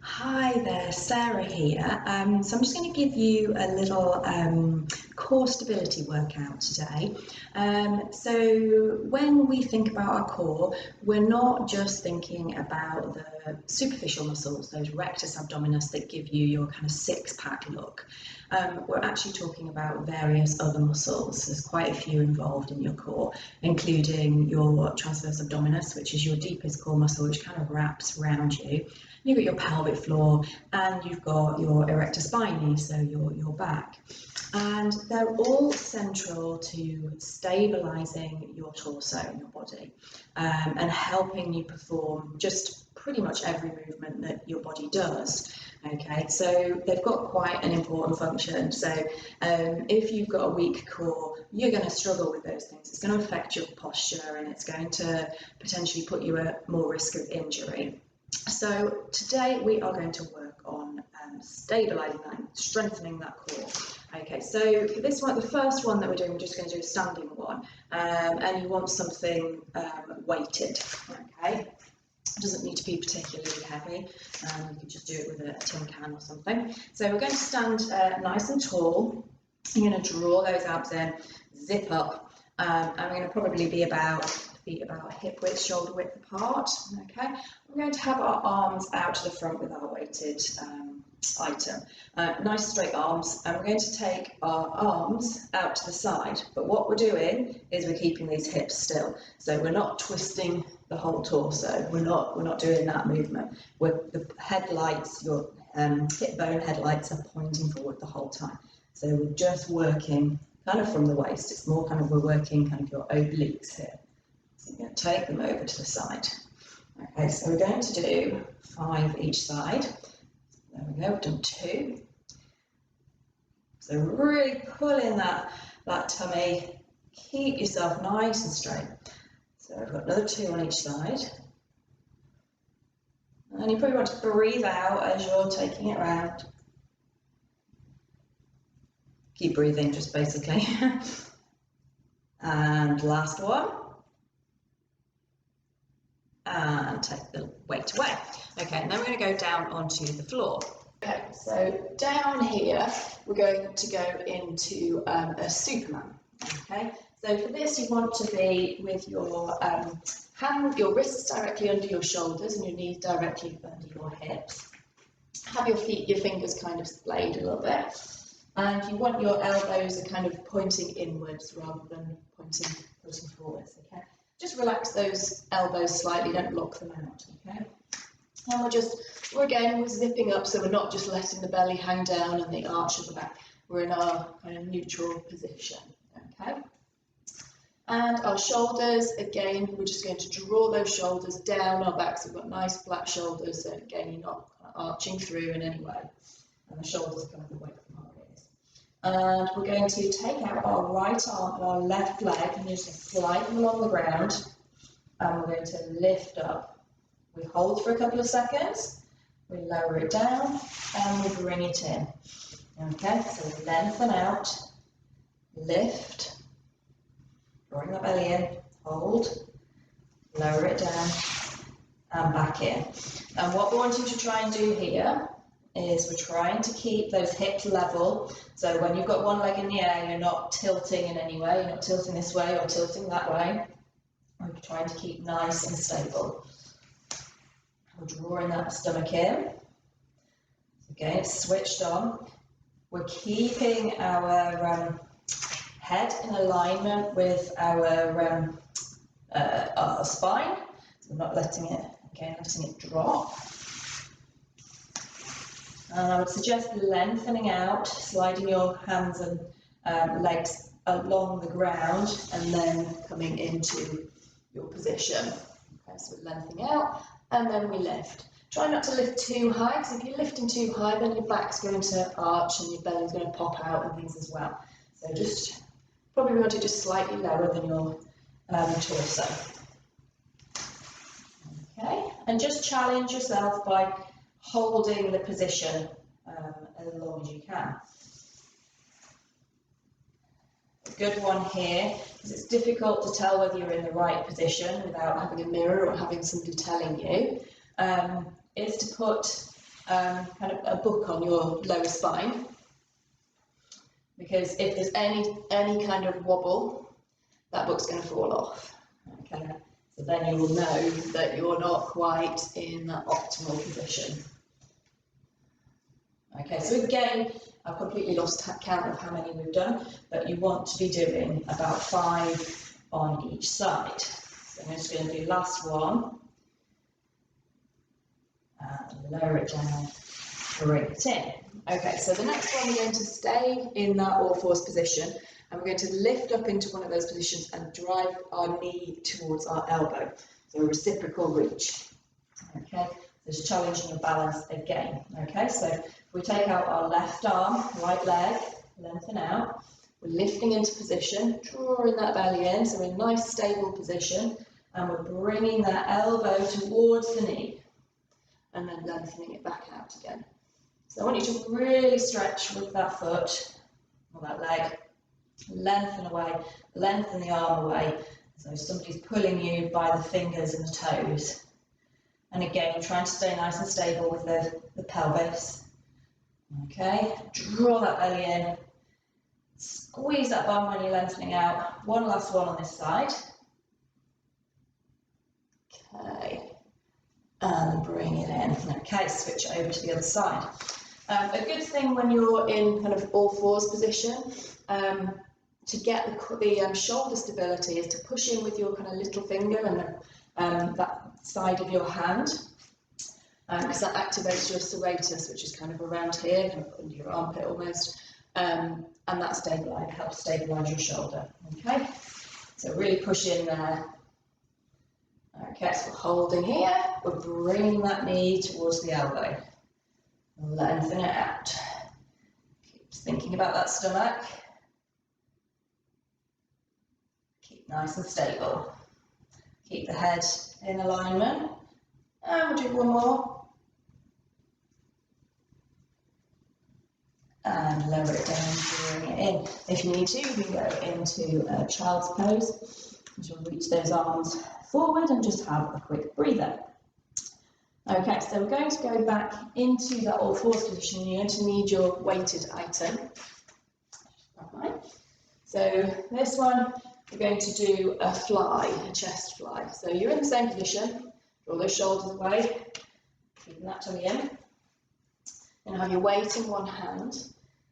Hi there, Sarah here. So I'm just going to give you a little core stability workout today. So when we think about our core, we're not just thinking about the superficial muscles, those rectus abdominis that give you your kind of six-pack look. We're actually talking about various other muscles. There's quite a few involved in your core, including your transverse abdominis, which is your deepest core muscle, which kind of wraps around you. You've got your pelvic floor, and you've got your erector spinae, so your back. And they're all central to stabilising your torso and your body, and helping you perform just pretty much every movement that your body does. Okay, so they've got quite an important function. So if you've got a weak core, you're going to struggle with those things. It's going to affect your posture, and it's going to potentially put you at more risk of injury. So today we are going to work on stabilising that, strengthening that core. Okay, so for this one, the first one that we're doing, we're just going to do a standing one, and you want something weighted. Okay, it doesn't need to be particularly heavy. You can just do it with a tin can or something. So we're going to stand nice and tall. You're going to draw those abs in, zip up, and we're going to probably be about hip width, shoulder width apart. Okay, we're going to have our arms out to the front with our weighted item. Nice straight arms, and we're going to take our arms out to the side. But what we're doing is we're keeping these hips still. So we're not twisting the whole torso. We're not doing that movement. The headlights, your hip bone headlights are pointing forward the whole time. So we're just working kind of from the waist. It's more kind of we're working kind of your obliques here. So you're going to take them over to the side. Okay, so we're going to do 5 each side. There we go, we've done 2. So really pull in that tummy, keep yourself nice and straight. So I've got another 2 on each side. And you probably want to breathe out as you're taking it around. Keep breathing, just basically. And last one. And take the weight away. Okay, and then we're going to go down onto the floor. Okay, so down here, we're going to go into a Superman. Okay, so for this, you want to be with your your wrists directly under your shoulders and your knees directly under your hips. Have your fingers kind of splayed a little bit. And you want your elbows are kind of pointing inwards rather than pointing forwards, okay? Just relax those elbows slightly, don't lock them out, okay? And we're zipping up, so we're not just letting the belly hang down and the arch of the back. We're in our kind of neutral position, okay? And our shoulders, again, we're just going to draw those shoulders down our back, so we've got nice flat shoulders, so again, you're not arching through in any way. And the shoulders kind of away from our ears. And we're going to take out our right arm and our left leg and just slide them along the ground. And we're going to lift up. We hold for a couple of seconds. We lower it down and we bring it in. Okay, so lengthen out, lift, bring the belly in, hold, lower it down, and back in. And what we're wanting to try and do here is we're trying to keep those hips level. So when you've got one leg in the air, you're not tilting in any way. You're not tilting this way or tilting that way. We're trying to keep nice and stable. We're drawing that stomach in. Again, it's switched on. We're keeping our head in alignment with our spine. So we're not letting it drop. And I would suggest lengthening out, sliding your hands and legs along the ground and then coming into your position. Okay, so we're lengthening out and then we lift. Try not to lift too high, because if you're lifting too high, then your back's going to arch and your belly's going to pop out and things as well. So just probably want to just slightly lower than your torso. Okay, and just challenge yourself by holding the position as long as you can. A good one here, because it's difficult to tell whether you're in the right position without having a mirror or having somebody telling you, is to put kind of a book on your lower spine, because if there's any kind of wobble, that book's going to fall off. Okay, so then you will know that you're not quite in that optimal position. Okay, so again, I've completely lost count of how many we've done, but you want to be doing about 5 on each side. So I'm just going to do last one, and lower it down, bring it in. Okay, so the next one, we're going to stay in that all fours position, and we're going to lift up into one of those positions and drive our knee towards our elbow. So a reciprocal reach. Okay, just challenging your balance again. Okay, so if we take out our left arm, right leg, lengthen out, we're lifting into position, drawing that belly in, so a nice stable position, and we're bringing that elbow towards the knee, and then lengthening it back out again. So I want you to really stretch with that foot, or that leg, lengthen away, lengthen the arm away, so somebody's pulling you by the fingers and the toes. And again, trying to stay nice and stable with the pelvis. Okay, draw that belly in, squeeze that bum when you're lengthening out. One last one on this side. Okay, and bring it in. Okay, switch over to the other side. A good thing when you're in kind of all fours position, to get the shoulder stability, is to push in with your kind of little finger and that side of your hand, because that activates your serratus, which is kind of around here, kind of under your armpit almost, and that helps stabilise your shoulder. Okay, so really push in there. Okay, so we're holding here, we're bringing that knee towards the elbow, lengthen it out. Keep thinking about that stomach. Keep nice and stable. Keep the head in alignment, and we'll do one more. And lower it down, bring it in. If you need to, you can go into a child's pose, and you'll reach those arms forward and just have a quick breather. Okay, so we're going to go back into that all fours position. You're going to need your weighted item. Right. So this one, we're going to do a fly, a chest fly. So you're in the same position, draw those shoulders away, keeping that tummy in, and have your weight in one hand.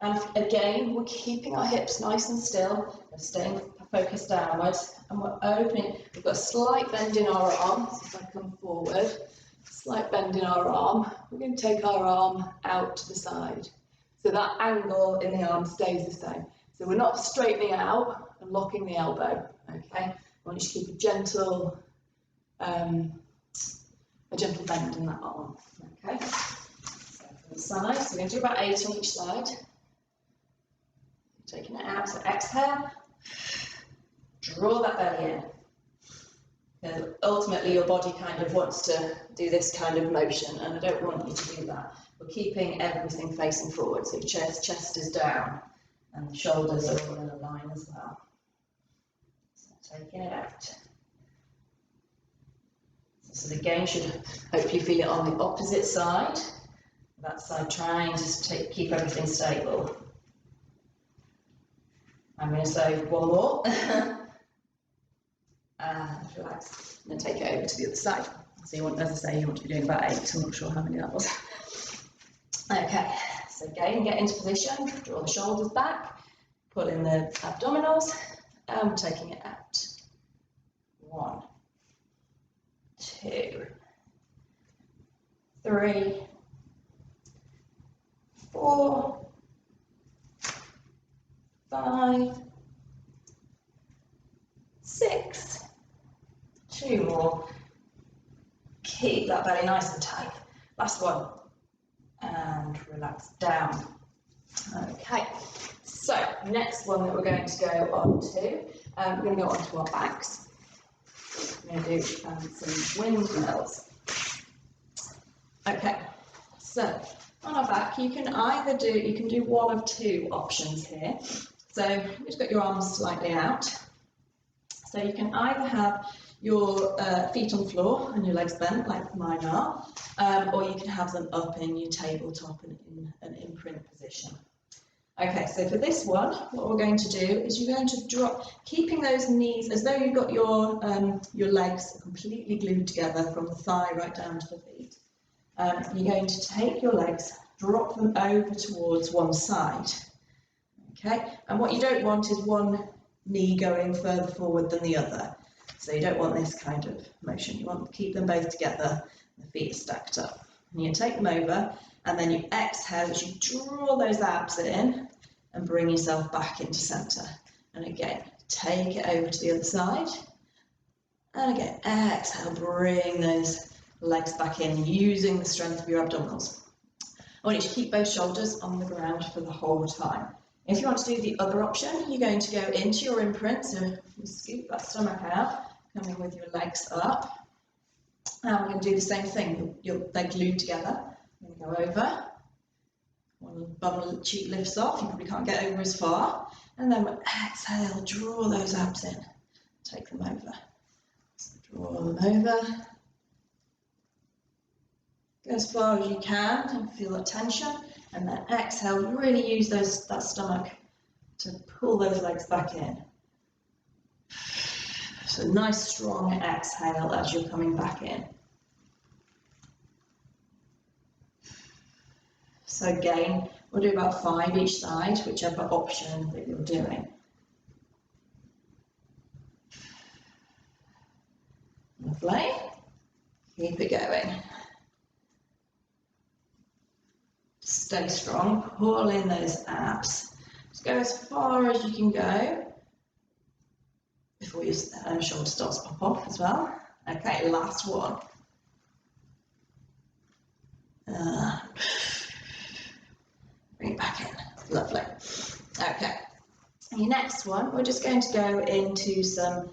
And again, we're keeping our hips nice and still, we're staying focused downwards, and we're opening. We've got a slight bend in our arm, so if I come forward, slight bend in our arm. We're going to take our arm out to the side, so that angle in the arm stays the same. So we're not straightening out and locking the elbow, okay? I want you to keep a gentle bend in that arm, okay? So from the side, so we're going to do about 8 on each side. Taking it out, so exhale, draw that belly in. Because ultimately your body kind of wants to do this kind of motion, and I don't want you to do that. We're keeping everything facing forward, so chest is down, and the shoulders are all in a line as well. So taking it out. So again, you should hopefully feel it on the opposite side. That side trying to keep everything stable. I'm going to say one more. Relax, and then take it over to the other side. So you want, as I say, you want to be doing about 8. I'm not sure how many that was. Okay, so again, get into position, draw the shoulders back, pull in the abdominals, and taking it out. 1, 2, 3, 4, 5, 6. 2 more. Keep that belly nice and tight. Last one. And relax down. Okay. So next one that we're going to go on to, we're going to go on to our backs. We're going to do some windmills. Okay. So on our back, you can do one of 2 options here. So you've just got your arms slightly out. So you can either have your feet on the floor and your legs bent like mine are, or you can have them up in your tabletop and in an imprint position. Okay, so for this one, what we're going to do is you're going to drop, keeping those knees as though you've got your legs completely glued together from the thigh right down to the feet. You're going to take your legs, drop them over towards one side. Okay, and what you don't want is one knee going further forward than the other. So you don't want this kind of motion. You want to keep them both together, the feet are stacked up. And you take them over, and then you exhale as you draw those abs in and bring yourself back into centre. And again, take it over to the other side. And again, exhale, bring those legs back in using the strength of your abdominals. I want you to keep both shoulders on the ground for the whole time. If you want to do the other option, you're going to go into your imprint, so you scoop that stomach out, coming with your legs up. And we're going to do the same thing. They're glued together. You're going to go over. One bum cheek lifts off. You probably can't get over as far. And then exhale, draw those abs in. Take them over. So draw them over. Go as far as you can and feel that tension. And then exhale, really use that stomach to pull those legs back in. So nice strong exhale as you're coming back in. So again, we'll do about 5 each side, whichever option that you're doing. Lovely. Keep it going. Stay strong, pull in those abs. Just go as far as you can go before your shoulder starts to pop off as well. Okay, last one. Bring it back in. Lovely. Okay. Your next one, we're just going to go into some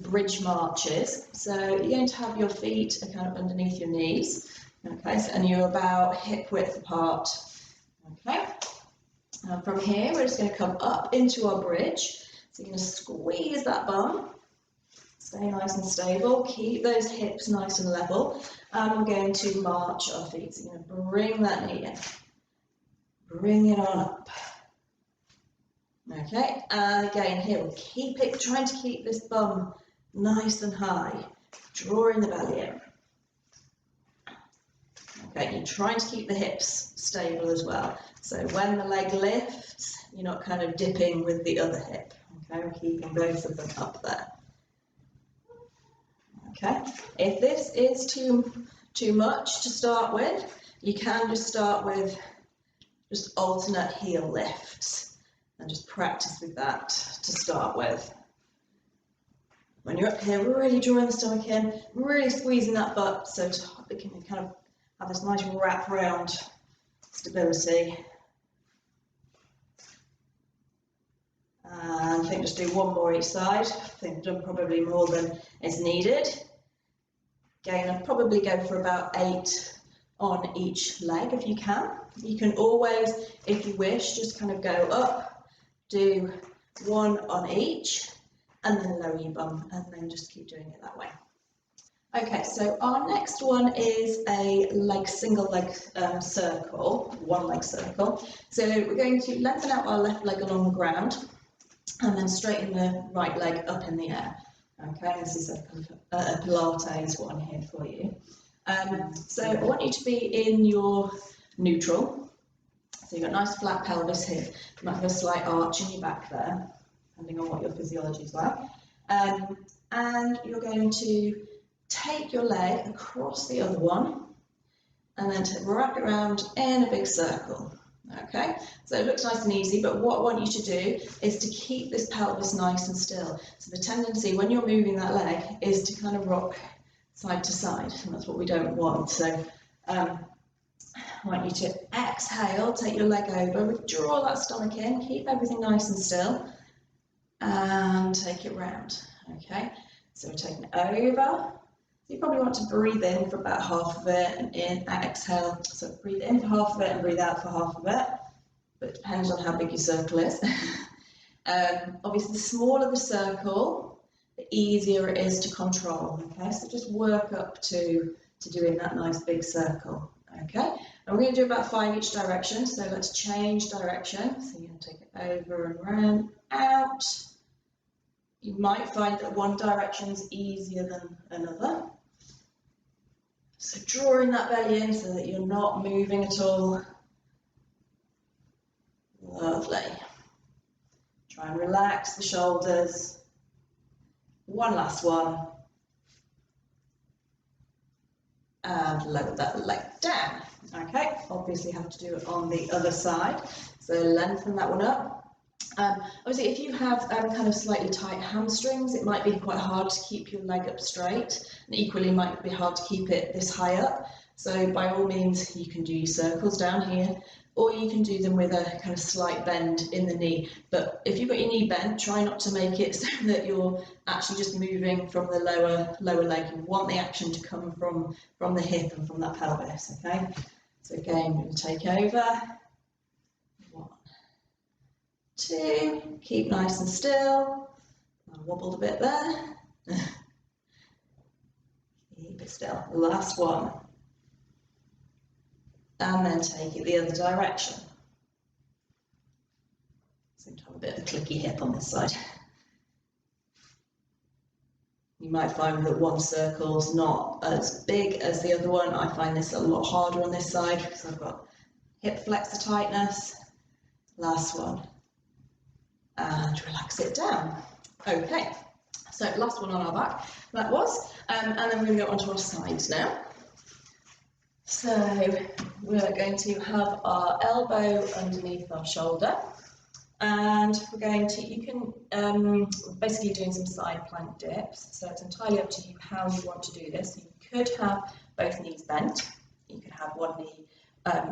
bridge marches. So you're going to have your feet kind of underneath your knees. Okay, so, and you're about hip width apart. Okay. From here, we're just going to come up into our bridge. So you're going to squeeze that bum. Stay nice and stable. Keep those hips nice and level. And we're going to march our feet. So you're going to bring that knee in. Bring it on up. Okay, and again here, we'll trying to keep this bum nice and high. Drawing the belly in. Okay, you're trying to keep the hips stable as well. So when the leg lifts, you're not kind of dipping with the other hip. Okay, we're keeping both of them up there. Okay, if this is too much to start with, you can just start with just alternate heel lifts and just practice with that to start with. When you're up here, we're really drawing the stomach in, really squeezing that butt so it can kind of have this nice wrap round stability. And I think just do one more each side. I think I've done probably more than is needed. Again, I'd probably go for about 8 on each leg if you can. You can always, if you wish, just kind of go up, do 1 on each, and then lower your bum, and then just keep doing it that way. Okay, so our next one is a single leg circle, 1 leg circle. So we're going to lengthen out our left leg along the ground and then straighten the right leg up in the air. Okay, this is a Pilates one here for you. So I want you to be in your neutral. So you've got a nice flat pelvis here. You might have a slight arch in your back there, depending on what your physiology is like. And you're going to take your leg across the other one and then wrap it around in a big circle. Okay, so it looks nice and easy, but what I want you to do is to keep this pelvis nice and still. So the tendency when you're moving that leg is to kind of rock side to side, and that's what we don't want. So I want you to exhale, take your leg over, withdraw that stomach in, keep everything nice and still, and take it round. Okay, so we're taking it over. You probably want to breathe in for about half of it and exhale. So breathe in for half of it and breathe out for half of it. But it depends on how big your circle is. Obviously, the smaller the circle, the easier it is to control. Okay, so just work up to doing that nice big circle. Okay, and we're going to do about 5 each direction. So let's change direction. So you're going to take it over and round, out. You might find that one direction is easier than another. So drawing that belly in so that you're not moving at all. Lovely. Try and relax the shoulders. One last one. And lower that leg down. Okay, obviously have to do it on the other side. So lengthen that one up. Obviously, if you have kind of slightly tight hamstrings, it might be quite hard to keep your leg up straight, and equally might be hard to keep it this high up. So by all means, you can do your circles down here, or you can do them with a kind of slight bend in the knee. But if you've got your knee bent, try not to make it so that you're actually just moving from the lower leg. You want the action to come from the hip and from that pelvis, okay? So again, we're going to take over. 1, 2, keep nice and still. I wobbled a bit there. Keep it still. Last one. And then take it the other direction. Seem to have a bit of a clicky hip on this side. You might find that one circle's not as big as the other one. I find this a lot harder on this side because I've got hip flexor tightness. Last one. And relax it down. Okay, so last one on our back, that was. And then we're going to go onto our sides now. So we're going to have our elbow underneath our shoulder, and we're going to, you can, basically doing some side plank dips, so it's entirely up to you how you want to do this. So you could have both knees bent, you could have one knee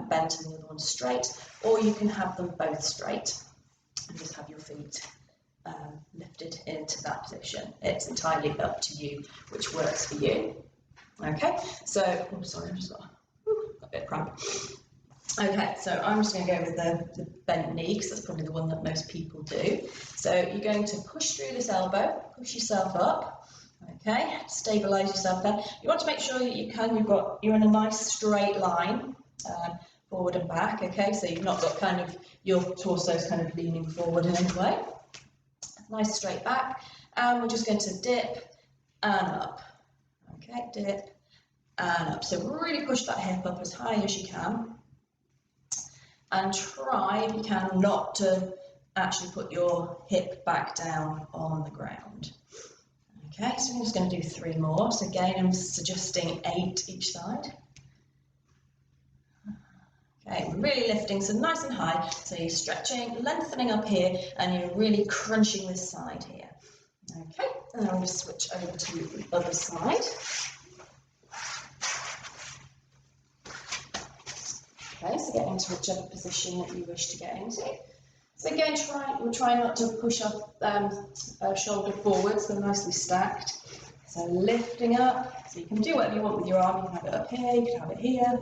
bent and the other one straight, or you can have them both straight and just have your feet lifted into that position. It's entirely up to you which works for you. Okay, so, oh, sorry, I just got a bit cramp. Okay, so I'm just going to go with the bent knee because that's probably the one that most people do. So you're going to push through this elbow, push yourself up. Okay, stabilise yourself there. You want to make sure that you're in a nice straight line, forward and back. Okay, so you've not got kind of your torso's kind of leaning forward in any way. Nice straight back, and we're just going to dip and up. Okay, dip and up. So really push that hip up as high as you can, and try, if you can, not to actually put your hip back down on the ground. Okay, so I'm just going to do 3 more. So again, I'm suggesting 8 each side. Okay, really lifting, so nice and high. So you're stretching, lengthening up here, and you're really crunching this side here. Okay, and then we'll just switch over to the other side. Okay, so get into whichever position that you wish to get into. So again, we'll try not to push our shoulder forward, so nicely stacked. So lifting up, so you can do whatever you want with your arm. You can have it up here, you can have it here,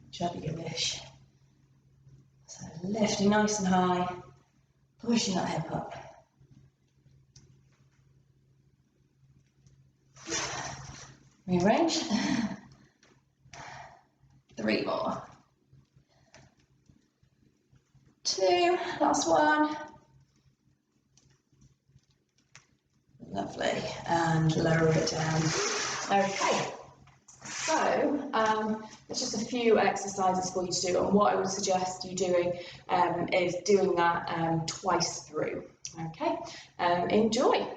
whichever you wish. So lifting nice and high, pushing that hip up. Rearrange. 3 more. 2, last one. Lovely, and lower it down. Okay, so there's just a few exercises for you to do, and what I would suggest you doing is doing that twice through. Okay, enjoy.